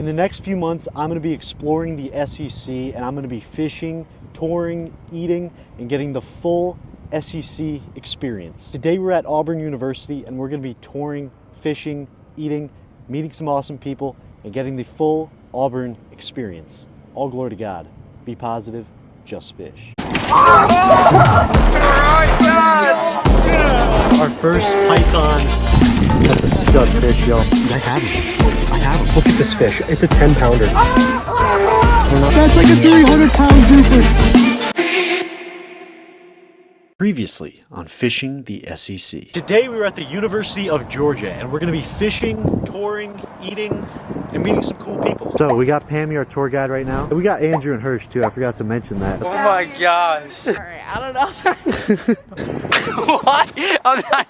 In the next few months, I'm going to be exploring the SEC, and I'm going to be fishing, touring, eating, and getting the full SEC experience. Today we're at Auburn University, and we're going to be touring, fishing, eating, meeting some awesome people, and getting the full Auburn experience. All glory to God. Be positive, just fish. Our first python. That's a stud fish, yo. I have it. Look at this fish. It's a 10-pounder. That's like a 300-pound grouper. Previously on Fishing the SEC. Today we were at the University of Georgia, and we're going to be fishing, touring, eating, and meeting some cool people. So we got Pammy, our tour guide, right now. We got Andrew and Hirsch too. I forgot to mention that. Oh my gosh. Alright, I don't know. What? I'm not.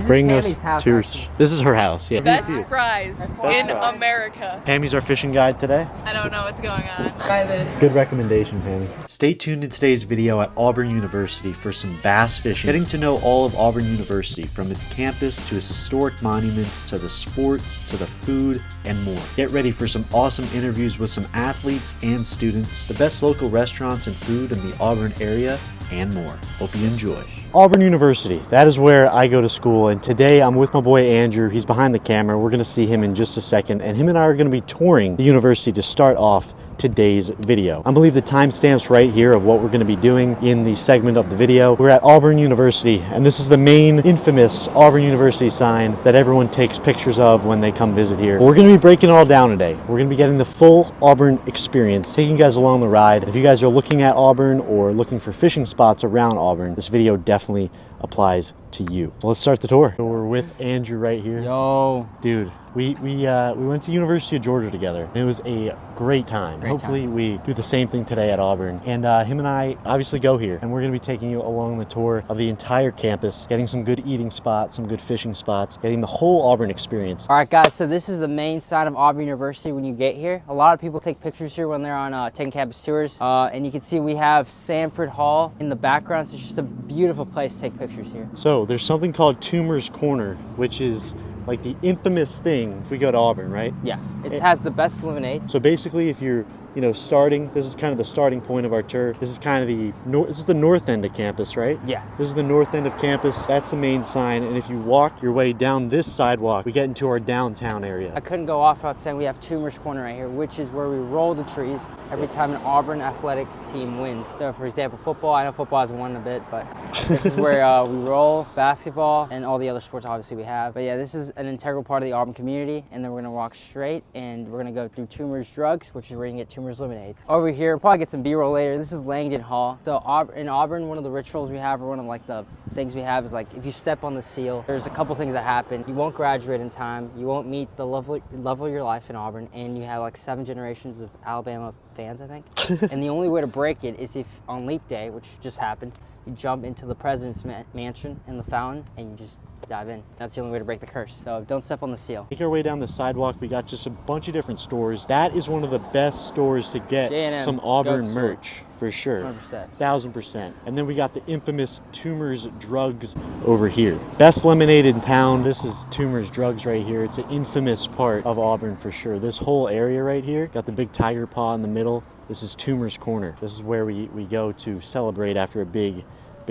Bring us to this is her house. Yeah. Best fries in America. Pammy's our fishing guide today. I don't know what's going on. Try this. Good recommendation, Pammy. Stay tuned in today's video at Auburn University for some bass fishing. Getting to know all of Auburn University, from its campus to its historic monuments to the sports to the food and more. Get ready for some awesome interviews with some athletes and students, the best local restaurants and food in the Auburn area, and more. Hope you enjoy. Auburn University, that is where I go to school, and today I'm with my boy Andrew. He's behind the camera. We're going to see him in just a second, and him and I are going to be touring the university to start off today's video. I'm gonna leave the timestamps right here of what we're going to be doing in the segment of the video. We're at Auburn University, and this is the main infamous Auburn University sign that everyone takes pictures of when they come visit here. But we're going to be breaking it all down today. We're going to be getting the full Auburn experience, taking you guys along the ride. If you guys are looking at Auburn or looking for fishing spots around Auburn, this video definitely applies to you. So let's start the tour. So we're with Andrew right here. Yo. Dude, we went to University of Georgia together. It was a great time. Hopefully we do the same thing today at Auburn. And him and I obviously go here, and we're going to be taking you along the tour of the entire campus, getting some good eating spots, some good fishing spots, getting the whole Auburn experience. All right, guys, so this is the main side of Auburn University when you get here. A lot of people take pictures here when they're on taking campus tours. And you can see we have Sanford Hall in the background. So it's just a beautiful place to take pictures here. So there's something called Toomer's Corner, which is like the infamous thing if we go to Auburn, right? Yeah, it has the best lemonade. So basically, if you're starting, this is kind of the starting point of our tour. This is kind of this is the north end of campus, right? Yeah. This is the north end of campus. That's the main sign. And if you walk your way down this sidewalk, we get into our downtown area. I couldn't go off without saying we have Toomer's Corner right here, which is where we roll the trees every time an Auburn athletic team wins. So for example, football, I know football hasn't won in a bit, but this is where we roll, basketball, and all the other sports obviously we have. But yeah, this is an integral part of the Auburn community. And then we're gonna walk straight, and we're gonna go through Toomer's Drugs, which is where you can get Toomer's Lemonade. Over here, we'll probably get some B-roll later. This is Langdon Hall. So in Auburn, one of the rituals we have, or one of like the things we have, is like if you step on the seal, there's a couple things that happen. You won't graduate in time, you won't meet the love of your life in Auburn, and you have like 7 generations of Alabama fans, I think. And the only way to break it is if on Leap Day, which just happened, you jump into the president's mansion in the fountain and you just dive in. That's the only way to break the curse. So don't step on the seal. Make our way down the sidewalk. We got just a bunch of different stores. That is one of the best stores to get J&M, some Auburn merch, for sure. 100%. 1000%. And then we got the infamous Toomer's Drugs over here. Best lemonade in town. This is Toomer's Drugs right here. It's an infamous part of Auburn for sure. This whole area right here, got the big tiger paw in the middle. This is Toomer's Corner. This is where we go to celebrate after a big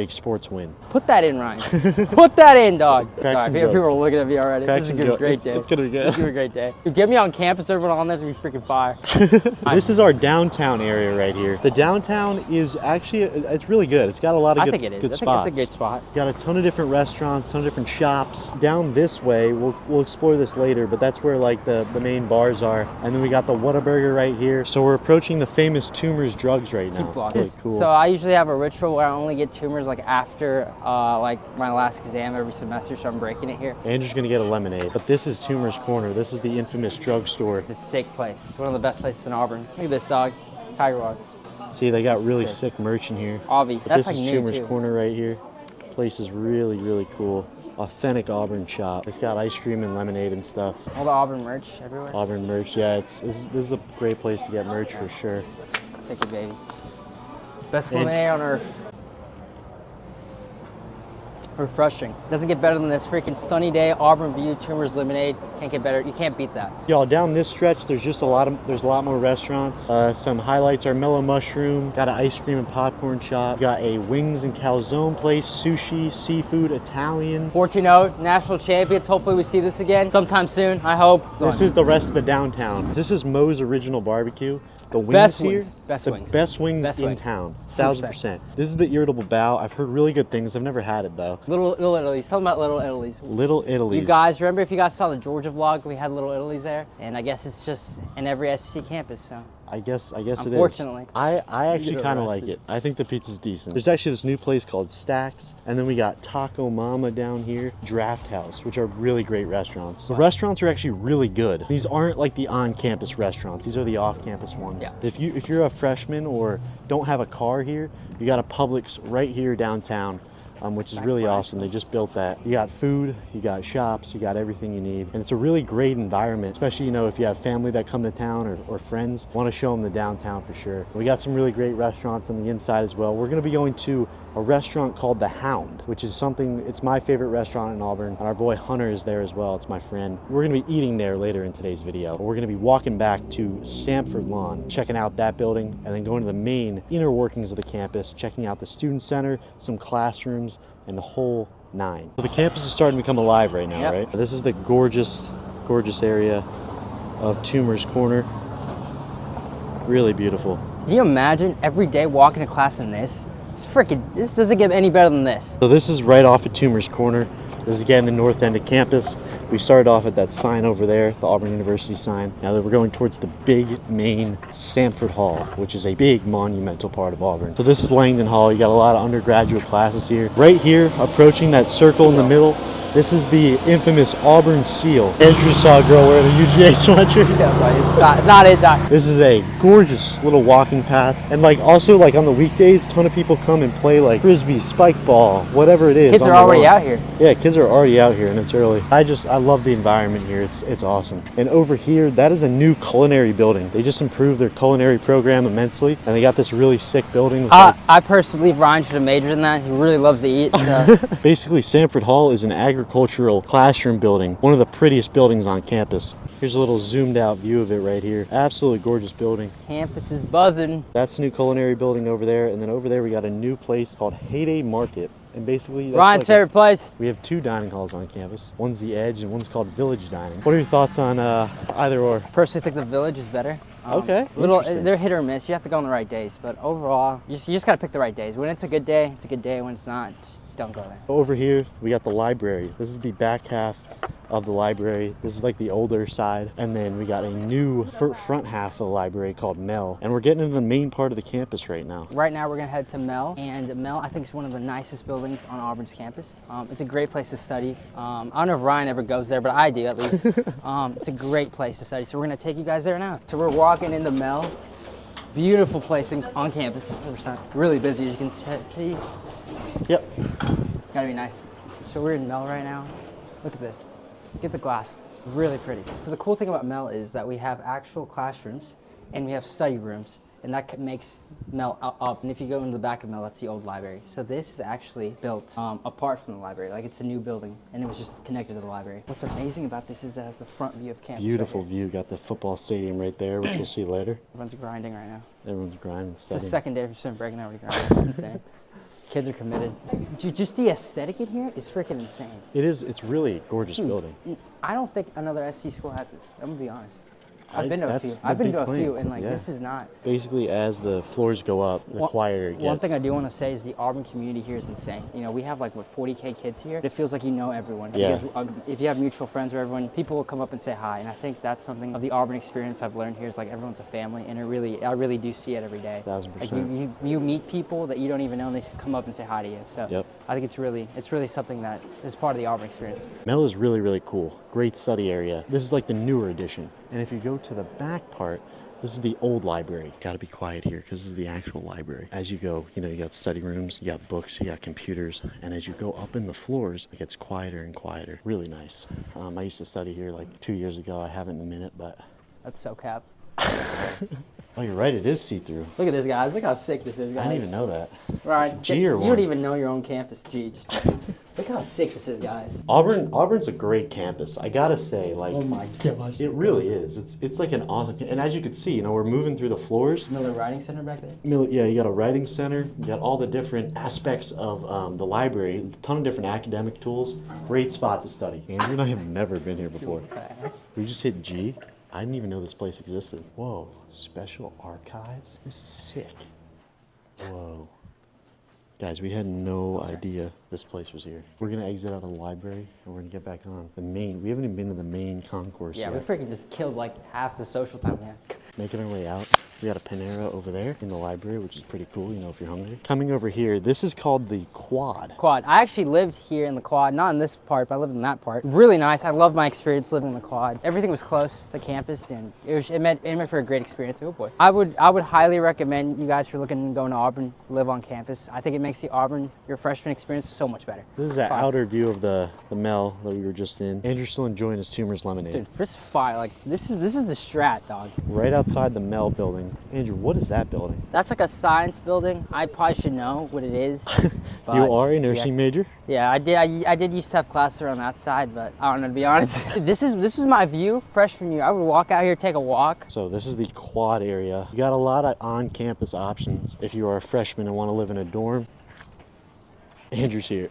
sports win. Put that in, Ryan. Put that in, dog. Sorry, people are looking at me already. Crack This is going to be a great day. It's going to be good. It's going to be a great day. Get me on campus, everyone on this, it's going to be freaking fire. This is our downtown area right here. The downtown is actually, it's really good. It's got a lot of good spots. I think it's a great spot. Got a ton of different restaurants, ton of different shops. Down this way, we'll explore this later, but that's where like the main bars are. And then we got the Whataburger right here. So we're approaching the famous Toomer's Drugs right now. Really cool. So I usually have a ritual where I only get Toomer's like after like my last exam every semester, so I'm breaking it here. Andrew's gonna get a lemonade, but this is Toomer's Corner. This is the infamous drugstore. It's a sick place. It's one of the best places in Auburn. Look at this, dog. Tiger Rod. See, they got really sick merch in here. Avi, that's like new too. This is Toomer's Corner right here. Place is really, really cool. Authentic Auburn shop. It's got ice cream and lemonade and stuff. All the Auburn merch everywhere. Auburn merch, yeah. This is a great place to get merch for sure. Take it, baby. Best lemonade on earth. refreshing. Doesn't get better than this. Freaking sunny day, Auburn View, Tumors Lemonade. Can't get better. You can't beat that. Y'all, down this stretch, there's a lot more restaurants. Some highlights are Mellow Mushroom, got an ice cream and popcorn shop, got a wings and calzone place, sushi, seafood, Italian. 14-0, national champions. Hopefully we see this again sometime soon, I hope. This is the rest of the downtown. This is Moe's Original Barbecue. The wings Best here, wings. Best the wings. best wings Best in wings. town. 1000%. This is the Irritable Bao. I've heard really good things. I've never had it though. Little Italy's. Tell them about Little Italy's. Little Italy's. You guys, remember if you guys saw the Georgia vlog, we had Little Italy's there, and I guess it's just in every SEC campus. So I guess it is. Unfortunately. I actually kind of like it. I think the pizza's decent. There's actually this new place called Stacks, and then we got Taco Mama down here, Draft House, which are really great restaurants. The restaurants are actually really good. These aren't like the on-campus restaurants. These are the off-campus ones. Yeah. If you're a freshman or don't have a car here, you got a Publix right here downtown. Which is really awesome. They just built that. You got food, you got shops, you got everything you need. And it's a really great environment, especially, you know, if you have family that come to town or friends, want to show them the downtown for sure. We got some really great restaurants on the inside as well. We're gonna be going to a restaurant called the Hound, which is it's my favorite restaurant in Auburn. And our boy Hunter is there as well, it's my friend. We're gonna be eating there later in today's video. We're gonna be walking back to Sanford Lawn, checking out that building, and then going to the main inner workings of the campus, checking out the student center, some classrooms, and the whole nine. So the campus is starting to become alive right now, right? This is the gorgeous area of Tumors Corner. Really beautiful. Can you imagine every day walking to class in this? This doesn't get any better than this. So this is right off at Tumors Corner. This is again the north end of campus. We started off at that sign over there, the Auburn University sign. Now that we're going towards the big main Sanford Hall, which is a big monumental part of Auburn. So this is Langdon Hall. You got a lot of undergraduate classes here. Right here, approaching that circle in the middle, this is the infamous Auburn Seal. Andrew saw a girl wearing a UGA sweatshirt. Yeah, but it's not it, Doc. This is a gorgeous little walking path. And like also like on the weekdays, a ton of people come and play like frisbee, spike ball, whatever it is. Kids are already out here. Yeah, kids are already out here and it's early. I love the environment here. It's awesome. And over here, that is a new culinary building. They just improved their culinary program immensely. And they got this really sick building. With I personally believe Ryan should have majored in that. He really loves to eat. So. Basically, Sanford Hall is an agricultural classroom building. One of the prettiest buildings on campus. Here's a little zoomed out view of it right here. Absolutely gorgeous building. Campus is buzzing. That's the new culinary building over there. And then over there we got a new place called Heyday Market. And basically, that's Ryan's favorite place. We have two dining halls on campus. One's the Edge and one's called Village Dining. What are your thoughts on either or? Personally, think the Village is better. Okay. They're hit or miss. You have to go on the right days. But overall, you just got to pick the right days. When it's a good day, it's a good day. When it's not, just don't go there. Over here, we got the library. This is the back half of the library. This is like the older side. And then we got a new front half of the library called Mel. And we're getting into the main part of the campus right now. Right now, we're going to head to Mel. And Mel, I think, is one of the nicest buildings on Auburn's campus. It's a great place to study. I don't know if Ryan ever goes there, but I do at least. It's a great place to study. So we're going to take you guys there now. So we're walking into Mel. Beautiful place on campus. Really busy, as you can see. Yep. Gotta be nice. So we're in Mel right now. Look at this. Get the glass. Really pretty. So the cool thing about Mel is that we have actual classrooms and we have study rooms, and that makes Mel up. And if you go into the back of Mel, that's the old library. So this is actually built apart from the library. Like, it's a new building, and it was just connected to the library. What's amazing about this is it has the front view of campus. Beautiful view. Got the football stadium right there, which we'll see later. Everyone's grinding right now. Everyone's grinding, studying. It's the second day from spring break and already grinding. It's insane. Kids are committed. Dude, just the aesthetic in here is freaking insane. It is. It's really a gorgeous building. I don't think another SC school has this. I'm gonna be honest. I've been to a few, and like, this is not. Basically, as the floors go up, the quieter it gets. One thing I do want to say is the Auburn community here is insane. You know, we have like, what, 40K kids here? It feels like you know everyone. Yeah. Because if you have mutual friends or everyone, people will come up and say hi. And I think that's something of the Auburn experience I've learned here is like everyone's a family, and I really do see it every day. 1000%. Like you meet people that you don't even know, and they come up and say hi to you. So Yep. I think it's really something that is part of the Auburn experience. Mel is really, really cool. Great study area. This is like the newer edition. And if you go to the back part, this is the old library. Got to be quiet here because this is the actual library. As you go, you know, you got study rooms, you got books, you got computers. And as you go up in the floors, it gets quieter and quieter. Really nice. I used to study here like 2 years ago. I haven't in a minute, but... That's so cap. Oh, you're right. It is see-through. Look at this, guys. Look how sick this is, guys. I didn't even know that. Right. G or you one? don't even know your own campus. G. Just Look how sick this is, guys. Auburn's a great campus. I gotta say, like, Oh my gosh. it really is. It's like an awesome. And as you can see, you know, we're moving through the floors. Miller Writing Center back there. Yeah, you got a writing center. You got all the different aspects of the library. A ton of different academic tools. Great spot to study. Andrew and I have never been here before. We just hit G. I didn't even know this place existed. Whoa, special archives. This is sick. Whoa. Guys, we had no idea this place was here. We're gonna exit out of the library and we're gonna get back on the main. We haven't even been to the main concourse Yeah, yet. we freaking just killed like half the social time here. Making our way out. We got a Panera over there in the library, which is pretty cool, you know, if you're hungry. Coming over here, this is called the Quad. Quad. I actually lived here in the Quad, not in this part, but I lived in that part. Really nice. I loved my experience living in the Quad. Everything was close to campus, and it made for a great experience. Oh boy. I would highly recommend you guys, if you're looking to go to Auburn, live on campus. I think it makes the Auburn, your freshman experience, so much better. This is an outer view of the Mel that we were just in. Andrew's still enjoying his Tumors lemonade. Dude, first fire, like this is the Strat, dog. Right outside the Mel building. Andrew, what is that building? That's like a science building. I probably should know what it is. But You are a nursing major? Yeah, I did used to have classes around that side, but I don't know, to be honest. This was my view freshman year. I would walk out here, take a walk. So this is the Quad area. You got a lot of on-campus options if you are a freshman and want to live in a dorm. Andrew's here.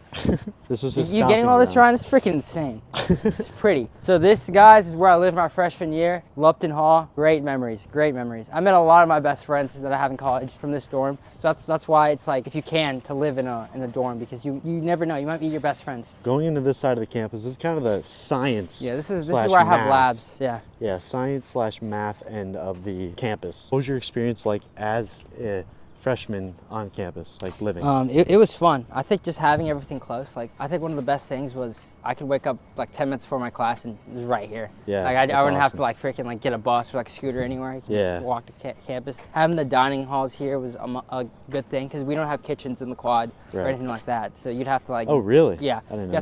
This was his You getting all this, Ryan? It's freaking insane. It's pretty. So this, guys, is where I lived my freshman year. Lupton Hall. Great memories. Great memories. I met a lot of my best friends that I have in college from this dorm. So that's why it's like, if you can, to live in a dorm, because you never know. You might meet your best friends. Going into this side of the campus, this is kind of the science. Yeah, this is where I have labs. Yeah. Yeah, science/math end of the campus. What was your experience like as a freshman on campus, like living? It was fun. I think just having everything close. Like, I think one of the best things was I could wake up like 10 minutes before my class and it was right here. Yeah, like I that's wouldn't have awesome. to like freaking like get a bus or like scooter anywhere. You can Yeah. just walk to campus. Having the dining halls here was a good thing, because we don't have kitchens in the Quad or Right. anything like that. So you'd have to like. Oh, really? Yeah. I didn't know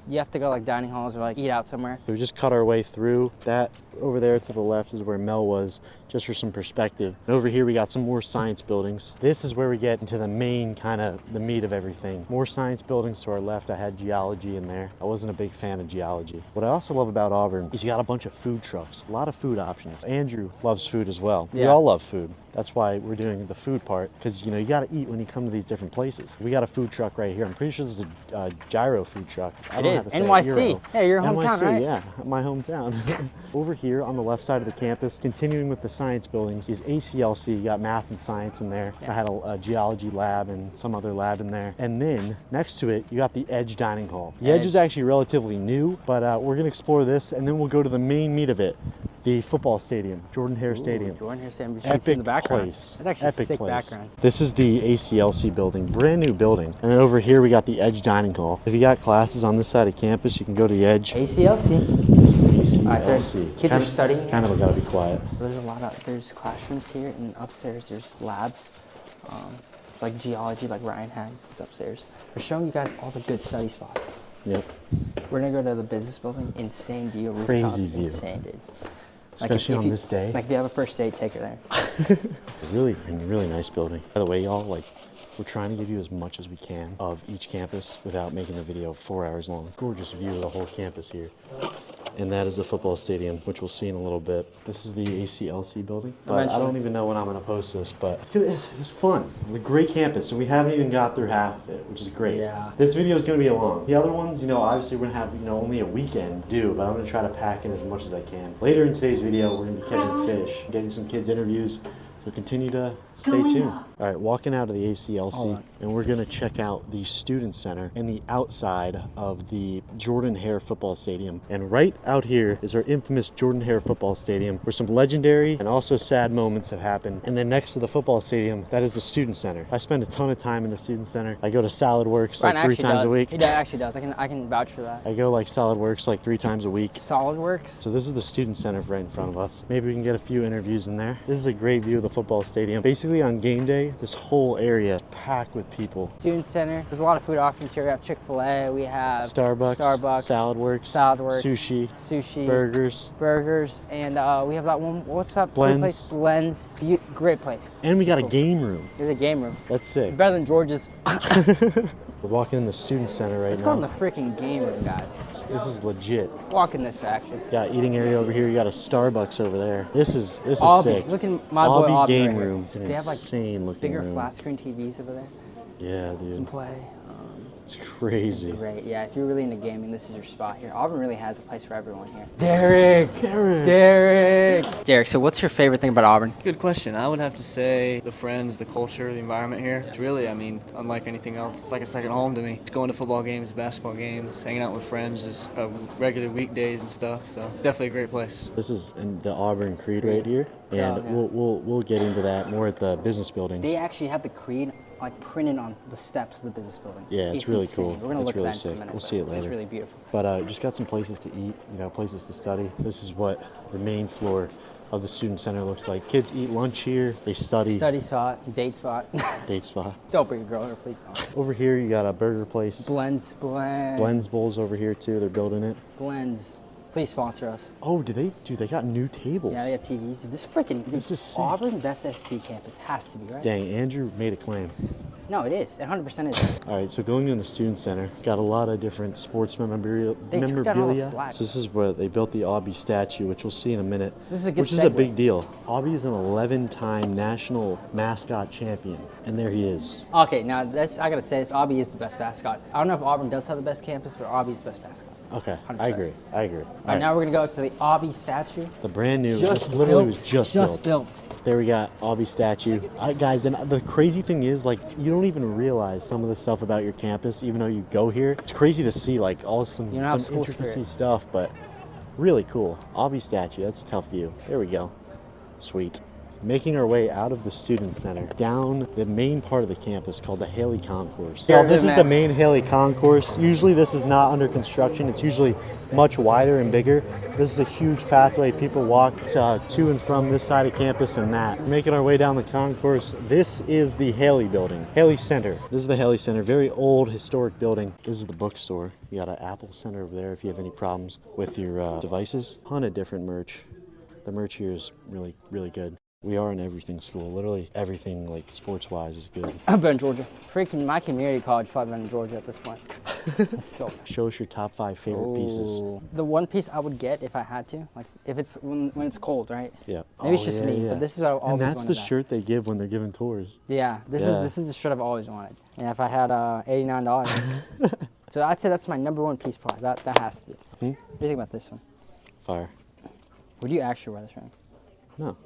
you have to that. go like dining halls or like eat out somewhere. So we just cut our way through that. Over there to the left is where Mel was, just for some perspective. And over here we got some more science buildings. This is where we get into the main kind of the meat of everything. More science buildings to our left. I had geology in there. I wasn't a big fan of geology. What I also love about Auburn is you got a bunch of food trucks, a lot of food options. Andrew loves food as well. We Yeah. all love food. That's why we're doing the food part, because you know you got to eat when you come to these different places. We got a food truck right here. I'm pretty sure this is a gyro food truck. I It don't is. have to say NYC. gyro. Yeah, your hometown, NYC, right? yeah, my hometown. Over here on the left side of the campus, continuing with the science buildings, is ACLC. You got math and science in there. I had a geology lab and some other lab in there. And then next to it, you got the Edge Dining Hall. The Edge is actually relatively new, but we're gonna explore this, and then we'll go to the main meat of it. The football stadium, Jordan-Hare Stadium. Jordan-Hare Stadium. You should see in the background. Place. That's actually Epic a sick place. background. This is the ACLC building, brand new building. And then over here we got the Edge Dining Hall. If you got classes on this side of campus, you can go to the Edge. ACLC. This is ACLC. All right, so kids are studying. Kind of gotta be quiet. There's classrooms here, and upstairs there's labs. It's like geology, like Ryan had. It's upstairs. We're showing you guys all the good study spots. Yep. We're gonna go to the business building. Insane view. Rooftop. Crazy view. Insane, dude. Especially if on you, this day. Like if you have a first date, take her there. Really nice building. By the way, y'all, like, we're trying to give you as much as we can of each campus without making the video 4 hours long. Gorgeous view of the whole campus here. And that is the football stadium, which we'll see in a little bit. This is the ACLC building. But I don't even know when I'm gonna post this, but it's fun. It's a great campus, and we haven't even got through half of it, which is great. Yeah. This video is gonna be long. The other ones, you know, obviously we're gonna have, you know, only a weekend to do, but I'm gonna try to pack in as much as I can. Later in today's video, we're gonna be catching fish, getting some kids interviews, so continue to stay tuned. All right, walking out of the ACLC, and we're gonna check out the Student Center and the outside of the Jordan-Hare football stadium. And right out here is our infamous Jordan-Hare football stadium, where some legendary and also sad moments have happened. And then next to the football stadium, that is the Student Center. I spend a ton of time in the Student Center. I go to Salad Works like Ryan 3 actually times a does. week. He actually does. I can vouch for that. I go like Salad Works like 3 times a week. SolidWorks. So this is the Student Center right in front of us. Maybe we can get a few interviews in there. This is a great view of the football stadium. Basically on game day, this whole area is packed with people. Student Center. There's a lot of food options here. We have Chick-fil-A. We have Starbucks, Salad Works, sushi, burgers, and we have that one. What's that Blends. place? Blends. Great place. and we got a game room. There's a game room. That's sick. Better than George's. We're walking in the student center right Let's now. go in the freaking game room, guys. This is legit. Walk in this faction. Got eating area over here. You got a Starbucks over there. This is Aubie. sick. Look at my boy Aubie Aubie game right here. room. It's an They have, like, insane looking Bigger room. flat screen TVs over there. Yeah, You can dude. play. It's crazy. Great. Yeah, if you're really into gaming, this is your spot here. Auburn really has a place for everyone here. Derek. Derek, so what's your favorite thing about Auburn? Good question. I would have to say the friends, the culture, the environment here. It's really, I mean, unlike anything else. It's like a second home to me. It's going to football games, basketball games, hanging out with friends, just regular weekdays and stuff. So definitely a great place. This is in the Auburn Creed right here, and yeah. we'll get into that more at the business buildings. They actually have the creed like printed on the steps of the business building. Yeah, it's really insane. cool. We're gonna It's look really at that in sick. a minute. We'll but see it It's later. really beautiful. But just got some places to eat, places to study. This is what the main floor of the student center looks like. Kids eat lunch here. They study. Study spot, date spot. Date spot. Don't bring a girl here, please don't. Over here you got a burger place. Blends. Blends Bowls over here too. They're building it. Blends. Please sponsor us. Oh, Dude, they got new tables. Yeah, they have TVs. This is sick. Auburn Best SC campus has to be, right? Dang, Andrew made a claim. No, it is. It 100% is. All right, so going in the student center, got a lot of different sports memorabilia. They took down all the flags. So this is where they built the Aubie statue, which we'll see in a minute. This is a good Which is a segue. big deal. Aubie is an 11-time national mascot champion, and there he is. Okay, now I gotta say this. Aubie is the best mascot. I don't know if Auburn does have the best campus, but Aubie is the best mascot. Okay, 100%. I agree. All right, now we're gonna go to the Aubie statue. The brand new, Just this literally built. was just built. There we got Aubie statue. Guys, and the crazy thing is, like, you don't even realize some of the stuff about your campus, even though you go here. It's crazy to see, like, some school intricacy spirit. stuff, but really cool. Aubie statue, that's a tough view. There we go. Sweet. Making our way out of the student center down the main part of the campus called the Haley Concourse. Here, So this is man. the main Haley Concourse. Usually this is not under construction. It's usually much wider and bigger. This is a huge pathway. People walk to and from this side of campus and that. Making our way down the concourse. This is the Haley building, Haley Center. This is the Haley Center, very old historic building. This is the bookstore. You got an Apple Center over there if you have any problems with your devices. Ton of different merch. The merch here is really, really good. We are an everything school. Literally everything, like, sports-wise is good. I've been in Georgia. Freaking my community college probably been in Georgia at this point. So. Show us your top 5 favorite pieces. The one piece I would get if I had to, like if it's when it's cold, right? Yeah. Maybe it's just me, but this is what I've always And that's wanted. the that. shirt they give when they're giving tours. Yeah, this is the shirt I've always wanted. And if I had $89, so I'd say that's my number one piece probably. That has to be. What do you think about this one? Fire. Would you actually wear this ring? No.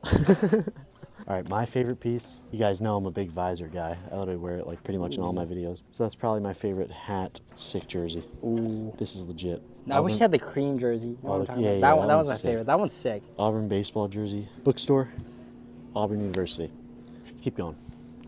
All right, my favorite piece. You guys know I'm a big visor guy. I literally wear it like pretty much in all my videos. So that's probably my favorite hat, sick jersey. Ooh. This is legit. No, I wish you had the cream jersey. You know what I'm talking about? yeah, That one, that was my one's sick. favorite. That one's sick. Auburn baseball jersey. Bookstore, Auburn University. Let's keep going.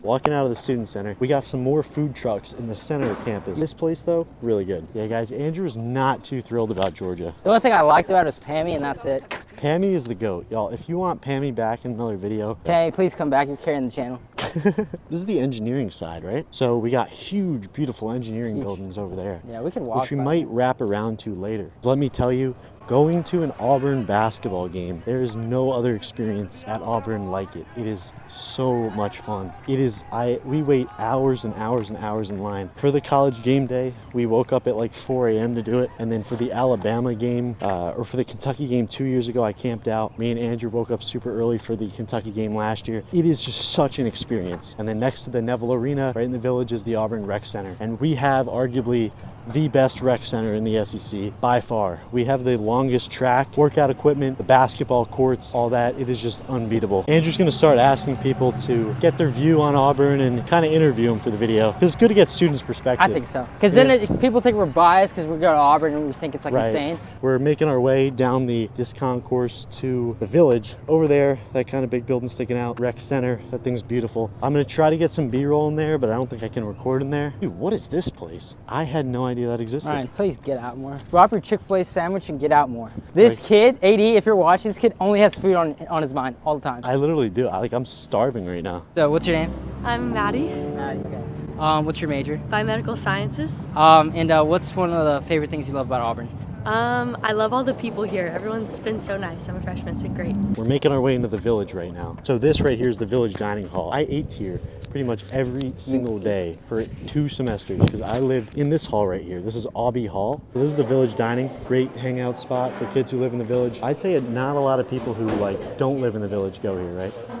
Walking out of the student center, we got some more food trucks in the center of campus. This place though, really good. Yeah guys, Andrew's not too thrilled about Georgia. The only thing I liked about it was Pammy, and that's it. Pammy is the GOAT. Y'all, if you want Pammy back in another video. Pammy, please come back. You're carrying the channel. This is the engineering side, right? So we got huge, beautiful engineering buildings over there. Yeah, we can walk which we by. might wrap around to later. Let me tell you, going to an Auburn basketball game, there is no other experience at Auburn like it. It is so much fun. It is, we wait hours and hours and hours in line. For the college game day, we woke up at like 4 a.m. to do it. And then for the Alabama game, or for the Kentucky game 2 years ago, I camped out. Me and Andrew woke up super early for the Kentucky game last year. It is just such an experience. And then next to the Neville Arena, right in the village, is the Auburn Rec Center. And we have arguably the best rec center in the SEC by far. We have the longest track, workout equipment, the basketball courts, all that. It is just unbeatable. Andrew's gonna start asking people to get their view on Auburn and kind of interview them for the video. Because it's good to get students' perspective. I think so. Because then people think we're biased because we go to Auburn and we think it's like insane. We're making our way down this concourse to the village. Over there, that kind of big building sticking out, rec center, that thing's beautiful. I'm gonna try to get some B-roll in there, but I don't think I can record in there. Dude, what is this place? I had no idea that existed. All right, please get out more. Drop your Chick-fil-A sandwich and get out more. This kid, AD, if you're watching, this kid only has food on his mind all the time. I literally do. I'm starving right now. So, what's your name? I'm Maddie, Maddie, okay. What's your major? biomedical sciences. And what's one of the favorite things you love about Auburn? I love all the people here. Everyone's been so nice. I'm a freshman. It's been great. We're making our way into the village right now. So this right here is the village dining hall. I ate here pretty much every single day for 2 semesters because I lived in this hall right here. This is Aubie Hall. So this is the village dining. Great hangout spot for kids who live in the village. I'd say not a lot of people who like don't live in the village go here, right? It's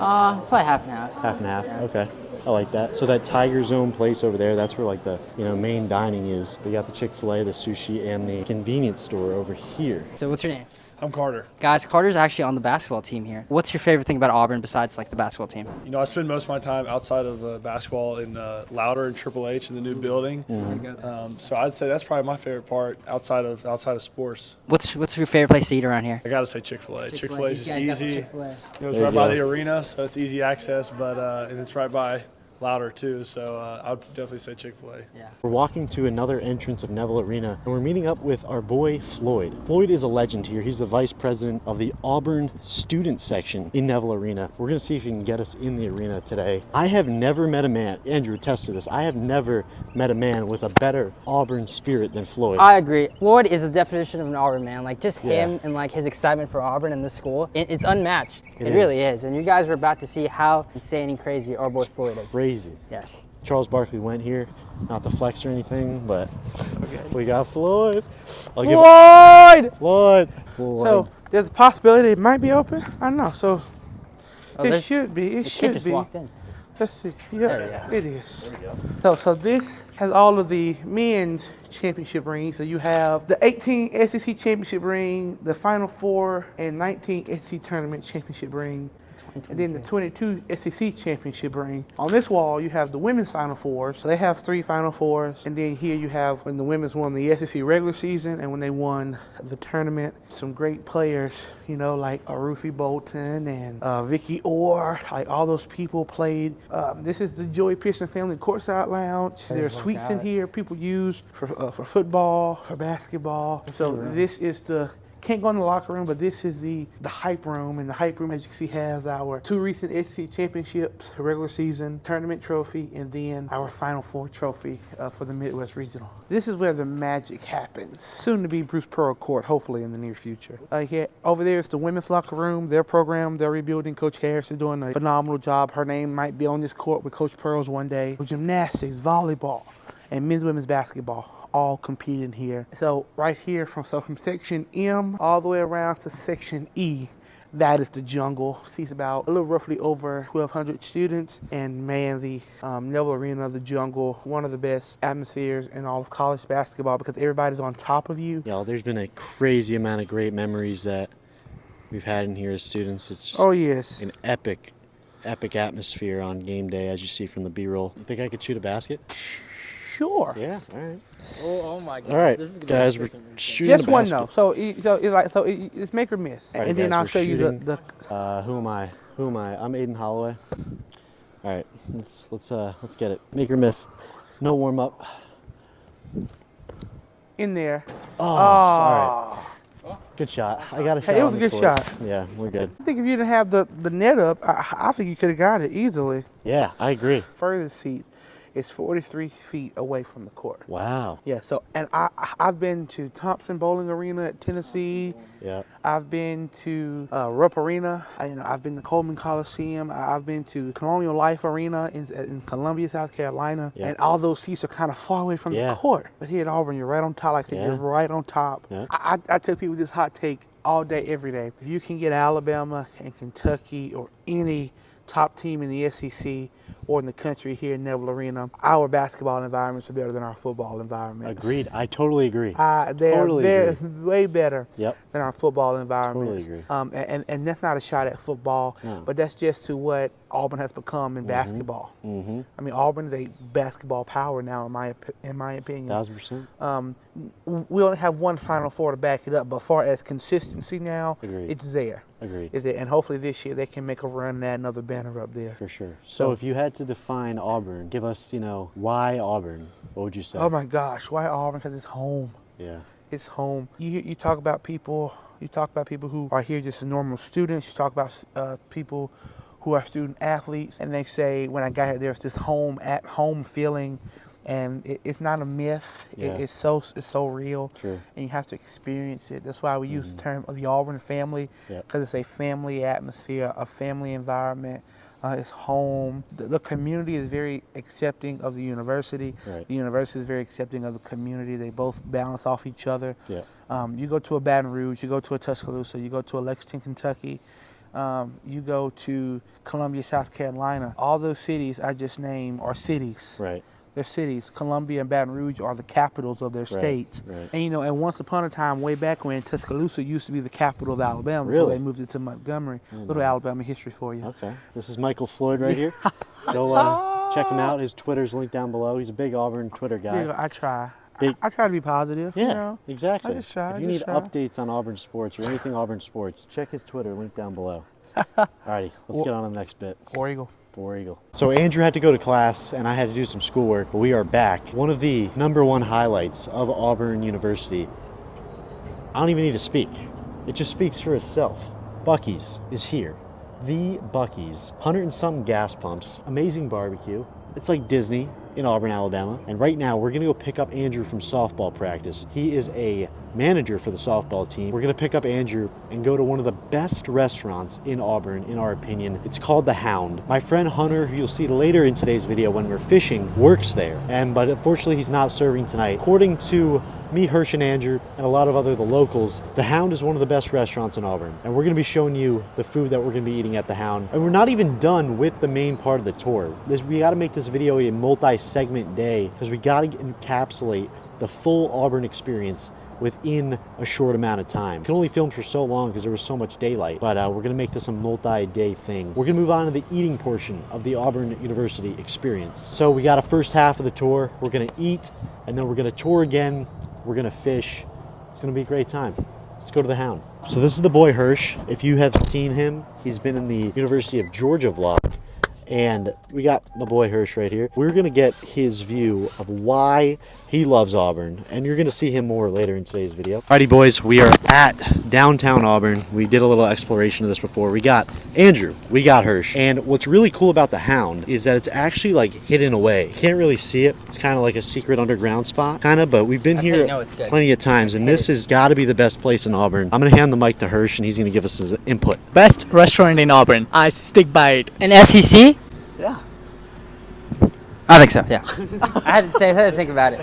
probably half and half. Half and half, okay. I like that. So that Tiger Zone place over there, that's where like the main dining is. We got the Chick-fil-A, the sushi, and the convenience store over here. So what's your name? I'm Carter. Guys, Carter's actually on the basketball team here. What's your favorite thing about Auburn besides like the basketball team? You know, I spend most of my time outside of basketball in Louder and Triple H in the new building. So I'd say that's probably my favorite part outside of sports. What's your favorite place to eat around here? I got to say Chick-fil-A. Chick-fil-A is just You guys got easy. Chick-fil-A. It's There right you by go. the arena, so it's easy access, but and it's right by Louder too, so I would definitely say Chick-fil-A. Yeah. We're walking to another entrance of Neville Arena, and we're meeting up with our boy Floyd. Floyd is a legend here. He's the vice president of the Auburn student section in Neville Arena. We're gonna see if he can get us in the arena today. I have never met a man, Andrew attest to this, I have never met a man with a better Auburn spirit than Floyd. I agree. Floyd is the definition of an Auburn man. Like just him Yeah. and like his excitement for Auburn and the school, it's unmatched. It It really is. is. And you guys are about to see how insane and crazy our boy Floyd is. Crazy. Yes. Charles Barkley went here, not to flex or anything, but we got Floyd. Floyd! Floyd. So there's a possibility it might be open. I don't know. So Oh, it there's- should be. It The kid should just be. walked in. Let's see. There Yeah, we it is. So this has all of the men's championship rings. So you have the 18 SEC championship ring, the Final Four, and 19 SEC tournament championship ring. And then the 22 SEC championship ring. On this wall, you have the women's Final Fours. So they have 3 Final Fours. And then here you have when the women's won the SEC regular season and when they won the tournament. Some great players, you know, like Ruthie Bolton and Vicky Orr. Like all those people played. This is the Joey Pearson Family Courtside Lounge. There are suites in here people use for football, for basketball. So this is the can't go in the locker room, but this is the hype room, and the hype room, as you can see, has our 2 recent SEC championships, regular season tournament trophy, and then our Final Four trophy for the Midwest Regional. This is where the magic happens. Soon to be Bruce Pearl Court, hopefully in the near future. Here, over there is the women's locker room. Their program, they're rebuilding. Coach Harris is doing a phenomenal job. Her name might be on this court with Coach Pearl's one day. Gymnastics, volleyball, and men's women's basketball all competing here. So right here from section M all the way around to section E, that is the jungle. Seats about a little roughly over 1,200 students, and man, the Neville Arena of the jungle, one of the best atmospheres in all of college basketball because everybody's on top of you. Y'all, there's been a crazy amount of great memories that we've had in here as students. It's just Oh yes. an epic atmosphere on game day, as you see from the B-roll. You think I could shoot a basket? Sure. Yeah, all right. Oh my God. All right, This is gonna guys, be we're freaking shooting Just a one basket. though. It's make or miss. All right, And then guys, I'll we're show you shooting. the Who am I? I'm Aiden Holloway. All right, let's get it. Make or miss. No warm up. in there. Oh, all right. Good shot. I got a shot. Hey, it was on a the good court. shot. Yeah, we're good. I think if you didn't have the net up, I think you could have got it easily. Yeah, I agree. Furthest seat is 43 feet away from the court. Wow. Yeah, so, and I've been to Thompson Bowling Arena at Tennessee. Yeah. I've been to Rupp Arena. I've been to Coleman Coliseum. I've been to Colonial Life Arena in Columbia, South Carolina. Yeah. And all those seats are kind of far away from Yeah. the court. But here at Auburn, you're right on top. Like I said, Yeah. you're right on top. Yeah. I tell people this hot take all day, every day. If you can get Alabama and Kentucky or any top team in the SEC or in the country here in Neville Arena, our basketball environments are better than our football environments. Agreed. I totally agree. They're Totally agree. way better Yep. than our football environments. Totally agree. And that's not a shot at football, No. but that's just to what Auburn has become in basketball. Mm-hmm. I mean, Auburn is a basketball power now, in my opinion. 1,000%. We only have one Final Four to back it up, but far as consistency now, Agreed. it's there. Agreed. Is it? And hopefully this year they can make a run and add another banner up there. For sure. So if you had to define Auburn, give us, why Auburn? What would you say? Oh my gosh, why Auburn? Because it's home. Yeah. It's home. You talk about people. You talk about people who are here just as normal students. You talk about people who are student athletes, and they say, when I got here, there's this home at home feeling. and it's not a myth. Yeah. It's so real, True. and you have to experience it. That's why we use the term of the Auburn family, Yep. because it's a family atmosphere, a family environment. It's home. The community is very accepting of the university. Right. The university is very accepting of the community. They both balance off each other. Yeah. You go to a Baton Rouge, you go to a Tuscaloosa, you go to a Lexington, Kentucky, you go to Columbia, South Carolina. All those cities I just named are cities. Right. They're cities. Columbia and Baton Rouge are the capitals of their states. Right. And and once upon a time, way back when, Tuscaloosa used to be the capital of Alabama Really? before they moved it to Montgomery. Little Alabama history for you. Okay. This is Michael Floyd right here. Go check him out. His Twitter's linked down below. He's a big Auburn Twitter guy. I try. Big- I try to be positive. Yeah, exactly. I just try. If you need updates on Auburn sports or anything Auburn sports, check his Twitter, link down below. Alrighty, let's get on to the next bit. War Eagle. War Eagle. So Andrew had to go to class and I had to do some schoolwork, but we are back. One of the #1 highlights of Auburn University, I don't even need to speak. It just speaks for itself. Buc-ee's is here. The Buc-ee's. 100 and something gas pumps, amazing barbecue. It's like Disney in Auburn, Alabama. And right now we're gonna go pick up Andrew from softball practice. He is a manager for the softball team. We're gonna pick up Andrew and go to one of the best restaurants in Auburn, in our opinion. It's called the Hound. My friend Hunter, who you'll see later in today's video when we're fishing, works there. But unfortunately he's not serving tonight. According to me, Hirsch, and Andrew, and a lot of the locals, the Hound is one of the best restaurants in Auburn. And we're gonna be showing you the food that we're gonna be eating at the Hound. And we're not even done with the main part of the tour. We gotta make this video a multi-segment day because we gotta encapsulate the full Auburn experience within a short amount of time. We can only film for so long because there was so much daylight, but we're gonna make this a multi-day thing. We're gonna move on to the eating portion of the Auburn University experience. So we got a first half of the tour. We're gonna eat, and then we're gonna tour again. We're gonna fish. It's gonna be a great time. Let's go to the Hound. So this is the boy Hirsch. If you have seen him, he's been in the University of Georgia vlog. And we got my boy Hirsch right here. We're gonna get his view of why he loves Auburn, and you're gonna see him more later in today's video. Alrighty boys, we are at downtown Auburn. We did a little exploration of this before. We got Andrew, we got Hirsch. And what's really cool about the Hound is that it's actually like hidden away. You can't really see it. It's kind of like a secret underground spot, kind of, but we've been here plenty of times, and this has gotta be the best place in Auburn. I'm gonna hand the mic to Hirsch, and he's gonna give us his input. Best restaurant in Auburn. I stick by it. An SEC? Yeah. I think so, yeah. I had to think about it.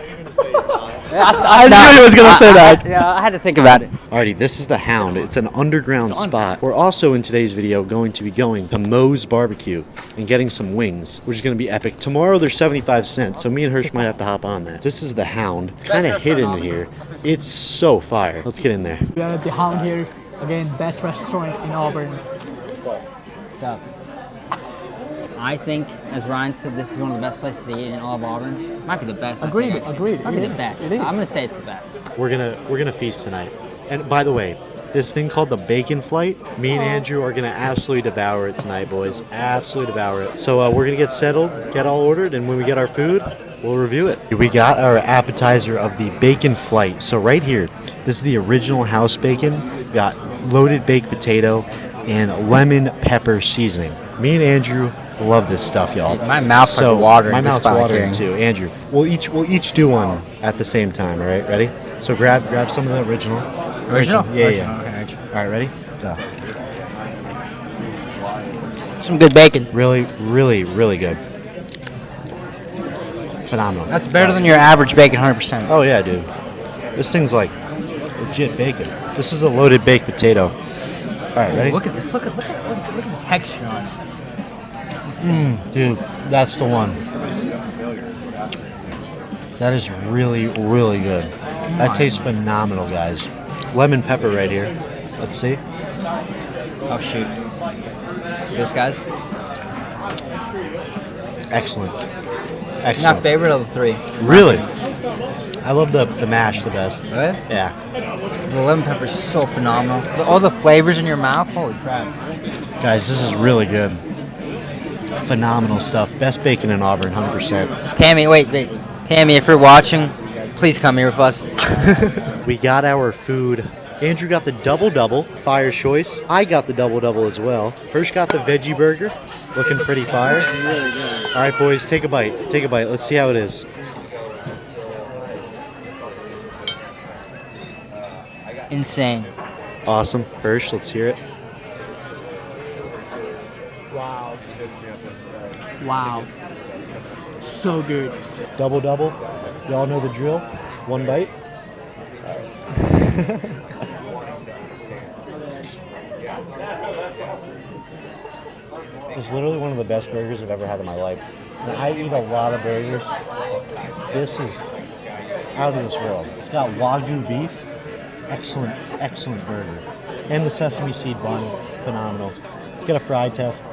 I knew he was going to say that. Yeah, I had to think about it. Alrighty, this is the Hound. It's an underground spot. We're also in today's video going to be going to Moe's Barbecue and getting some wings, which is going to be epic. Tomorrow they're 75 cents, so me and Hirsch might have to hop on that. This is the Hound, kind of hidden in here. It's so fire. Let's get in there. We are at the Hound here. Again, best restaurant in Auburn. What's up? I think, as Ryan said, this is one of the best places to eat in all of Auburn. Might be the best. Agreed, I think, agreed. Might be It the is, best. it is. I'm gonna say it's the best. We're gonna feast tonight. And by the way, this thing called the bacon flight, me and Andrew are gonna absolutely devour it tonight, boys. Absolutely devour it. So we're gonna get settled, get all ordered, and when we get our food, we'll review it. We got our appetizer of the bacon flight. So right here, this is the original house bacon. We got loaded baked potato and lemon pepper seasoning. Me and Andrew love this stuff, y'all. Dude, my mouth's like watering. My just mouth's by watering hearing. too. Andrew, we'll each do one at the same time. All right, ready? So grab some of the original. Original? Yeah, Original, yeah. okay, original. All right, ready? Go. Some good bacon. Really, really, really good. Phenomenal. That's better than your average bacon, 100%. Oh yeah, dude. This thing's like legit bacon. This is a loaded baked potato. All right, ready? Look at this. Look at the texture on it. Dude, that's the one. That is really, really good. That tastes phenomenal, guys. Lemon pepper right here. Let's see. Oh shoot. This guy's Excellent. my Excellent. favorite of the three. Really? I love the mash the best. Really? Yeah. The lemon pepper is so phenomenal. All the flavors in your mouth. Holy crap. Guys, this is really good. Phenomenal stuff. Best bacon in Auburn, 100%. Pammy, wait. Pammy, if you're watching, please come here with us. We got our food. Andrew got the double-double, fire choice. I got the double-double as well. Hirsch got the veggie burger, looking pretty fire. All right, boys, take a bite. Take a bite. Let's see how it is. Insane. Awesome. Hirsch, let's hear it. Wow. Wow. So good. Double. Y'all know the drill. One bite. It's literally one of the best burgers I've ever had in my life. And I eat a lot of burgers. This is out of this world. It's got Wagyu beef. Excellent, excellent burger. And the sesame seed bun, phenomenal. It's got a fry test.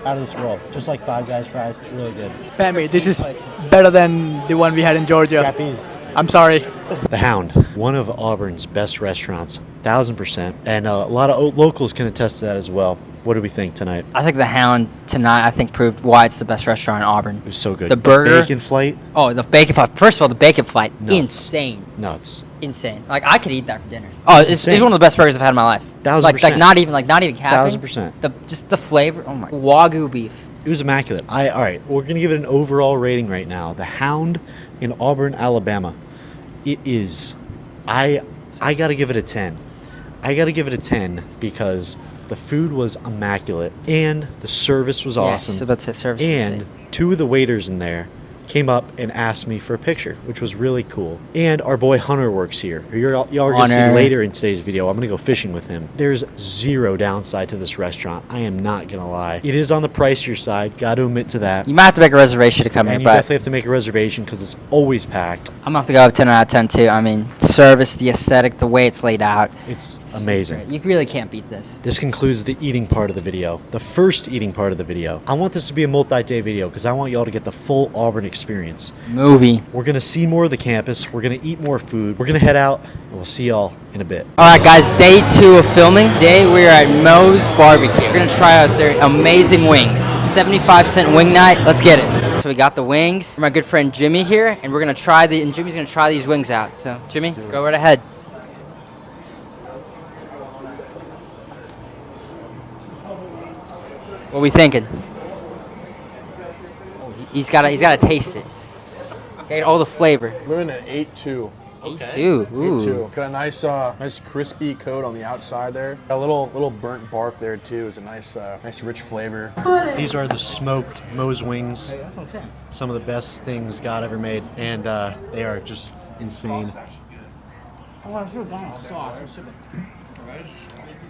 Out of this world. Just like Five Guys fries, really good. Pammy, this is better than the one we had in Georgia. Cappies. I'm sorry. The Hound, one of Auburn's best restaurants, 1,000%. And a lot of locals can attest to that as well. What do we think tonight? I think the Hound tonight, proved why it's the best restaurant in Auburn. It was so good. The burger. Bacon flight. Oh, the bacon flight. First of all, the bacon flight. Nuts. Insane. Nuts. Insane. Like, I could eat that for dinner. Oh, it's one of the best burgers I've had in my life. 1,000%. Like not even capping. 1,000%. Just the flavor. Oh my. Wagyu beef. It was immaculate. All right, we're going to give it an overall rating right now. The Hound in Auburn, Alabama. It is, I got to give it a 10. I got to give it a 10 because the food was immaculate and the service was awesome. Yes, about to say service. And two of the waiters in there came up and asked me for a picture, which was really cool. And our boy Hunter works here. Y'all are going to see later in today's video. I'm going to go fishing with him. There's zero downside to this restaurant. I am not going to lie. It is on the pricier side. Got to admit to that. You might have to make a reservation to come and here, you but definitely have to make a reservation because it's always packed. I'm going to have to go up 10 out of 10 too. I mean, service, the aesthetic, the way it's laid out. It's amazing. It's you really can't beat this. This concludes the eating part of the video. The first eating part of the video. I want this to be a multi-day video because I want y'all to get the full Auburn experience. Movie. We're going to see more of the campus. We're going to eat more food. We're going to head out, and we'll see y'all in a bit. All right, guys, day 2 of filming. Today, we're at Moe's Barbecue. We're going to try out their amazing wings. It's 75-cent wing night. Let's get it. So we got the wings. My good friend Jimmy here, and we're going to try and Jimmy's going to try these wings out. So, Jimmy, go right ahead. What are we thinking? He's got to taste it. Get all the flavor. We're in an 8-2. 8-2. Ooh. 8-2. Got a nice crispy coat on the outside there. Got a little burnt bark there too. It's a nice rich flavor. These are the smoked Moe's wings. Some of the best things God ever made, and they are just insane.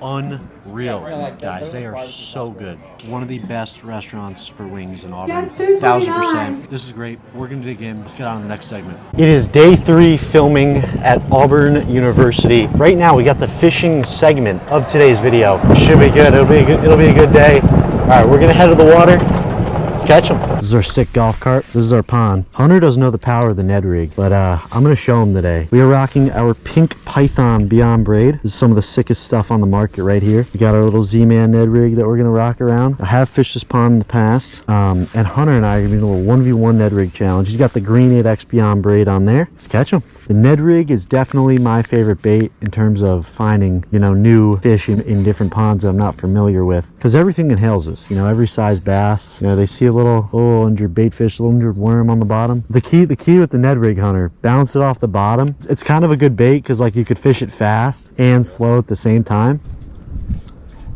Unreal, guys. They are so good. One of the best restaurants for wings in Auburn. 1,000%. This is great. We're going to dig in. Let's get on to the next segment. It is day 3 filming at Auburn University. Right now, we got the fishing segment of today's video. It should be good. It'll be a good day. All right, we're going to head to the water. Let's catch them. This is our sick golf cart. This is our pond. Hunter doesn't know the power of the Ned rig, but I'm going to show him today. We are rocking our pink Python Beyond Braid. This is some of the sickest stuff on the market right here. We got our little Z-Man Ned rig that we're going to rock around. I have fished this pond in the past, and Hunter and I are going to be doing a little 1v1 Ned rig challenge. He's got the Green 8X Beyond Braid on there. Let's catch him. The Ned rig is definitely my favorite bait in terms of finding, new fish in different ponds that I'm not familiar with. Because everything inhales this, every size bass. They see a little injured bait fish, a little injured worm on the bottom. The key with the Ned rig, Hunter, bounce it off the bottom. It's kind of a good bait because you could fish it fast and slow at the same time.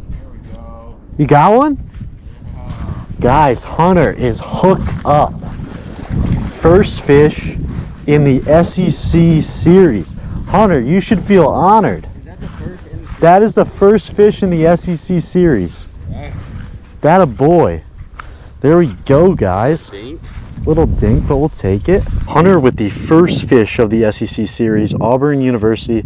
There we go. You got one? Guys, Hunter is hooked up. First fish in the SEC series. Hunter, you should feel honored. Is that the first? That is the first fish in the SEC series. That a boy. There we go, guys. Little dink, but we'll take it. Hunter with the first fish of the SEC series, Auburn University.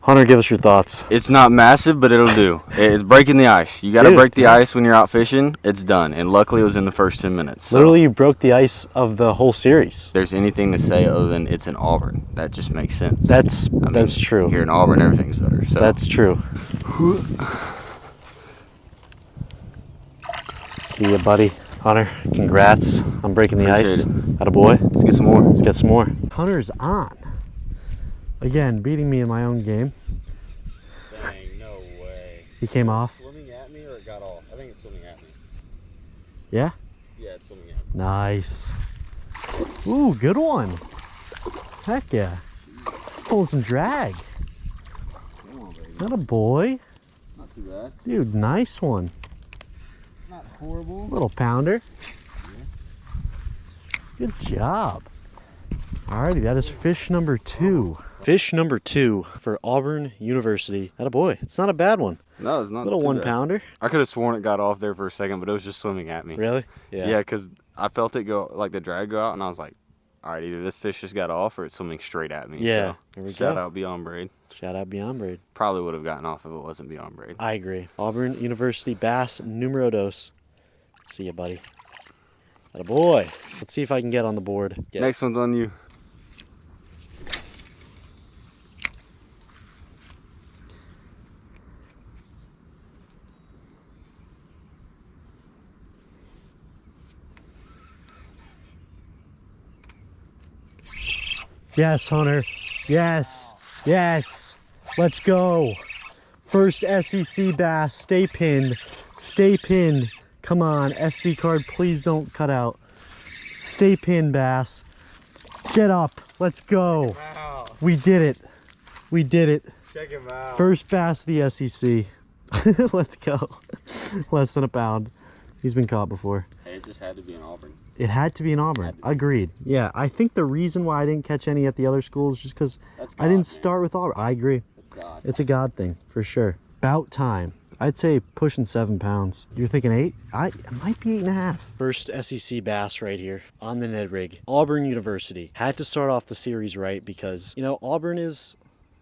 Hunter, give us your thoughts. It's not massive, but it'll do. It's breaking the ice. You got to break the ice when you're out fishing. It's done. And luckily, it was in the first 10 minutes. So literally, you broke the ice of the whole series. if there's anything to say other than it's in Auburn. That just makes sense. That's true. Here in Auburn, everything's better. So That's true. See ya, buddy. Hunter, congrats on breaking the ice. Atta boy. Let's get some more. Let's get some more. Hunter's on. Again, beating me in my own game. Dang, no way. He came off. Swimming at me or it got off? I think it's swimming at me. Yeah? Yeah, it's swimming at me. Nice. Ooh, good one. Heck yeah. pulling some drag. Not a boy. Not too bad. Dude, nice one. Not horrible. Little pounder. Good job. Alrighty, that is fish number 2. Fish number 2 for Auburn University. That a boy. It's not a bad one. No, it's not. Little too 1 bad. pounder. I could have sworn it got off there for a second, but it was just swimming at me. Really? Yeah, because I felt it go, like the drag go out, and I was like, all right, either this fish just got off or it's swimming straight at me. Yeah. So, Here we shout go. out Beyond Braid. Shout out Beyond Braid. Probably would have gotten off if it wasn't Beyond Braid. I agree. Auburn University bass numero dos. See ya, buddy. That a boy. Let's see if I can get on the board. Next one's on you. Yes, Hunter. Yes. Yes. Let's go. First SEC bass. Stay pinned. Stay pinned. Come on. SD card, please don't cut out. Stay pinned, bass. Get up. Let's go. Wow. We did it. We did it. Check him out. First bass of the SEC. Let's go. Less than a pound. He's been caught before. Hey, it just had to be an Auburn. It had to be an Auburn. Agreed. Yeah, I think the reason why I didn't catch any at the other schools is just because I didn't start with Auburn. I agree. It's a God thing, for sure. About time. I'd say pushing 7 pounds. You're thinking 8? It might be 8.5. First SEC bass right here on the Ned rig. Auburn University. Had to start off the series right because, you know, Auburn is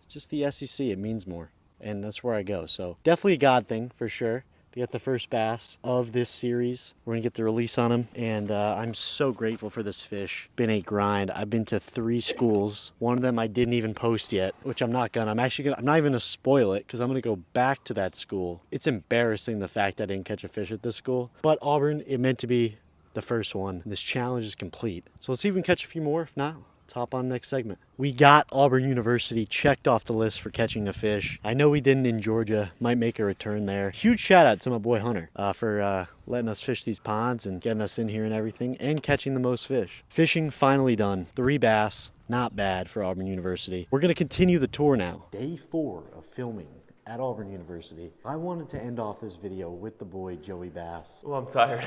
just the SEC. It means more. And that's where I go. So definitely a God thing, for sure. To get the first bass of this series. We're gonna get the release on him, and I'm so grateful for this fish. Been a grind. I've been to 3 schools. One of them I didn't even post yet, which I'm not gonna. I'm not even gonna spoil it because I'm gonna go back to that school. It's embarrassing the fact I didn't catch a fish at this school, but Auburn, it meant to be the first one. This challenge is complete. So let's see if we can catch a few more. If not, let's hop on next segment. We got Auburn University checked off the list for catching a fish. I know we didn't in Georgia. Might make a return there. Huge shout out to my boy Hunter for letting us fish these ponds and getting us in here and everything and catching the most fish. Fishing finally done. 3 bass. Not bad for Auburn University. We're going to continue the tour now. Day 4 of filming at Auburn University. I wanted to end off this video with the boy Joey Bass. Oh, I'm tired.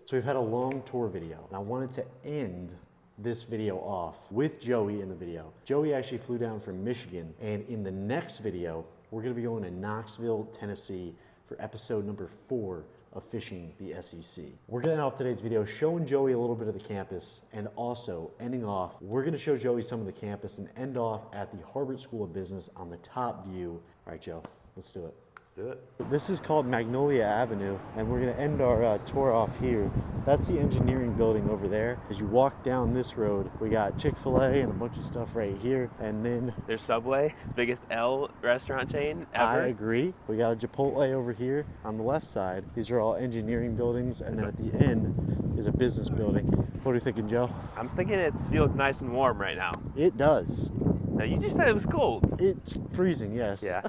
So we've had a long tour video, and I wanted to end this video off with Joey in the video. Joey actually flew down from Michigan, and in the next video, we're gonna be going to Knoxville, Tennessee for episode number 4 of Fishing the SEC. We're gonna end off today's video showing Joey a little bit of the campus, and also ending off, we're gonna show Joey some of the campus and end off at the Harvard School of Business on the top view. All right, Joe, let's do it. Let's do it. This is called Magnolia Avenue, and we're gonna end our tour off here. That's the engineering building over there. As you walk down this road, we got Chick-fil-A and a bunch of stuff right here, and then There's Subway, biggest L restaurant chain ever. I agree. We got a Chipotle over here on the left side. These are all engineering buildings, and then at the end is a business building. What are you thinking, Joe? I'm thinking it feels nice and warm right now. It does. Now, you just said it was cold. It's freezing, yes. Yeah.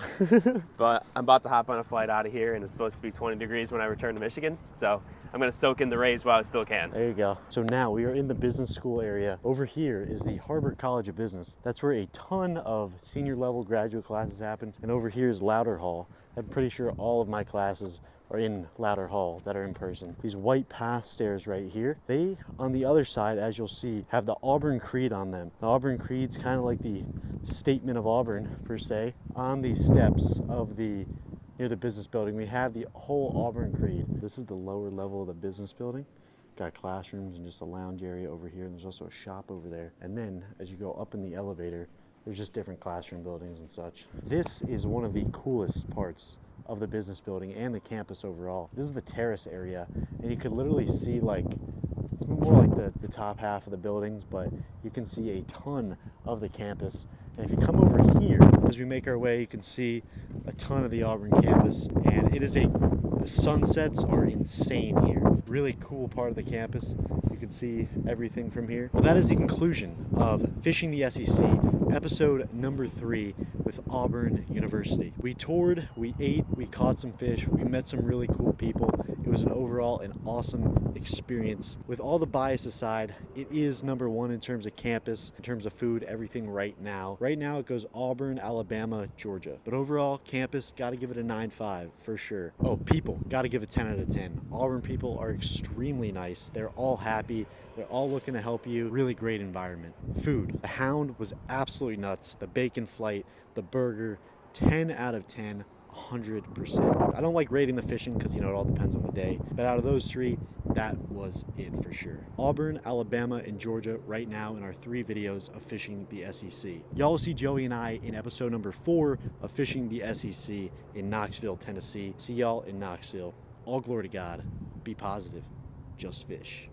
But I'm about to hop on a flight out of here, and it's supposed to be 20 degrees when I return to Michigan. So I'm going to soak in the rays while I still can. There you go. So now we are in the business school area. Over here is the Harvard College of Business. That's where a ton of senior level graduate classes happen. And over here is Louder Hall. I'm pretty sure all of my classes are in Louder Hall that are in person. These white path stairs right here, they, on the other side, as you'll see, have the Auburn Creed on them. The Auburn Creed's kind of like the statement of Auburn, per se. On these steps of near the business building, we have the whole Auburn Creed. This is the lower level of the business building. Got classrooms and just a lounge area over here, and there's also a shop over there. And then, as you go up in the elevator, there's just different classroom buildings and such. This is one of the coolest parts of the business building and the campus overall. This is the terrace area, and you could literally see, like, it's more like the top half of the buildings, but you can see a ton of the campus. And if you come over here, as we make our way, you can see a ton of the Auburn campus, and the sunsets are insane here. Really cool part of the campus. You can see everything from here. Well, that is the conclusion of Fishing the SEC, episode number 3. with Auburn University. We toured, we ate, we caught some fish, we met some really cool people. It was an overall an awesome experience. With all the bias aside, it is number one in terms of campus, in terms of food, everything right now. Right now it goes Auburn, Alabama, Georgia. But overall, campus, gotta give it a 9.5 for sure. Oh, people, gotta give it 10 out of 10. Auburn people are extremely nice. They're all happy. They're all looking to help you. Really great environment. Food. The Hound was absolutely nuts. The bacon flight, the burger, 10 out of 10. 100%. I don't like rating the fishing because, you know, it all depends on the day. But out of those three, that was it for sure. Auburn, Alabama, and Georgia right now in our 3 videos of fishing the SEC. Y'all will see Joey and I in episode number 4 of fishing the SEC in Knoxville, Tennessee. See y'all in Knoxville. All glory to God. Be positive. Just fish.